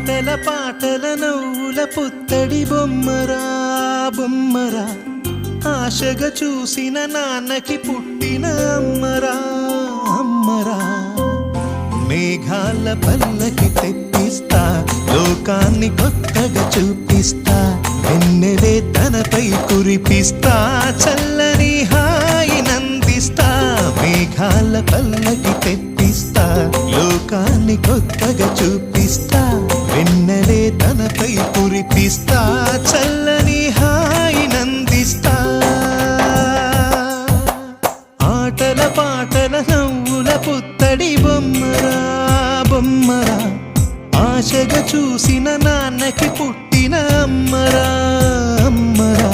ఆటల పాటల నవ్వుల పుత్తడి బొమ్మరా బొమ్మరా, ఆశగా చూసిన నాన్నకి పుట్టిన అమ్మరా అమ్మరా. మేఘాల పల్లకి తెప్పిస్తా, లోకాన్ని కొత్తగా చూపిస్తా, వెన్నెలే తనపై కురిపిస్తా, చల్లని హాయి నందిస్తా. మేఘాల పల్లకి తెప్పిస్తా, లోకాన్ని కొత్తగా చూపిస్తా, వెన్నెలే తనపై కురిపిస్తా, చల్లని హాయి నందిస్తా. ఆటల పాటల నవ్వుల పుత్తడి బొమ్మరా బొమ్మరా, ఆశగా చూసిన నాన్నకి పుట్టిన అమ్మరా అమ్మరా.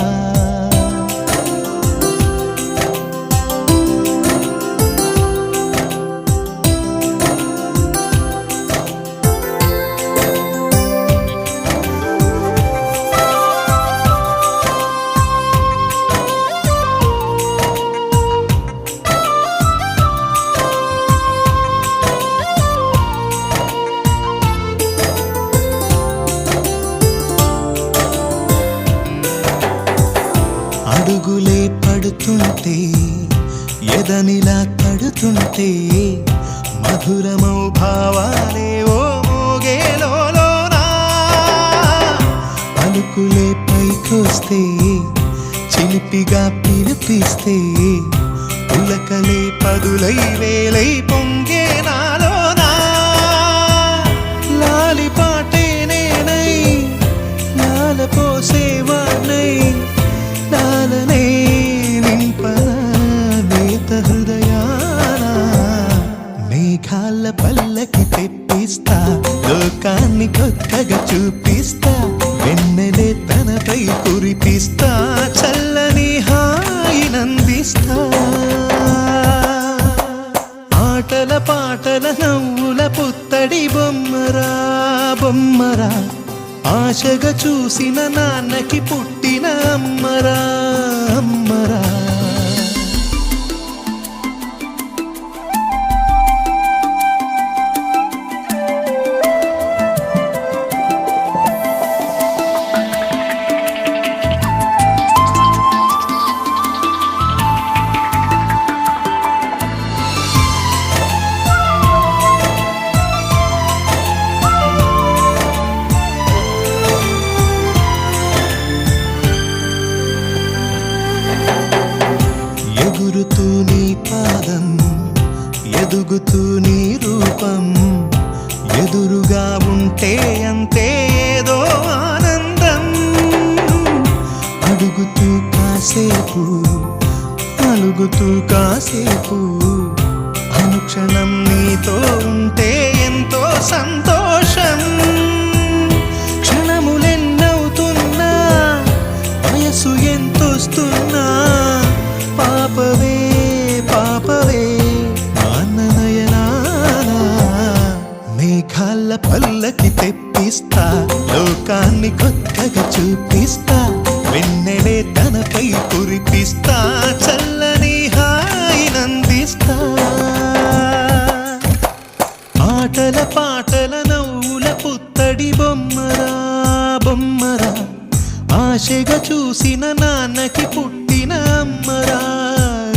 అడుగులే పడుతుంటే, ఎదనిలా తడుతుంటే, మధురమౌ భావాలే ఓ మోగేలోనా. పలుకులే పైకొస్తే, చిలిపిగా పిలిపిస్తే, పులకలే పదులై వేలై పొంగే నాలోనా. లాలిపాటే నేనై లాలపోసేవాణ్ణై, లాలనే నింపనా నేత హృదయాన. మేఘాల పల్లకి తెప్పిస్తా, లోకాన్ని కొత్తగా చూపిస్తా, వెన్నెలే తనపై కురిపిస్తా, చల్లని హాయి నందిస్తా. ఆటల పాటల నవ్వుల పుత్తడి బొమ్మరా బొమ్మరా, ఆశగా చూసిన నాన్నకి పుట్టిన అమ్మరా అమ్మరా. ఎగురుతూ నీ పాదం, ఎదుగుతూ నీ రూపం, ఎదురుగా ఉంటే అంతే ఏదో ఆనందం. అడుగుతూ కాసేపు, అలుగుతూ కాసేపు, అనుక్షణం నీతో ఉంటే ఎంతో సంతోషం. క్షణములెన్నవుతున్నా, వయసు ఎంతొస్తున్నా, పాపవే పాపవే నాన్ననయనానా. మేఘాల పల్లకి తెప్పిస్తా, లోకాన్ని కొత్తగా చూపిస్తా, వెన్నెలే తనపై కురిపిస్తా, చల్లని హాయి నందిస్తా. ఆటల పాటల నవ్వుల పుత్తడి బొమ్మరా బొమ్మరా, ఆశగా చూసిన నాన్నకి పుట్టిన అమ్మరా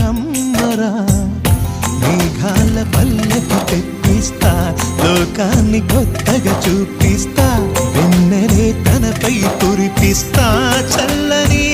అమ్మరా. మేఘాల పల్లకి తెప్పిస్తా, లోకాన్ని కొత్తగా చూపిస్తా, వెన్నెలే తనపై కురిపిస్తా, చల్లని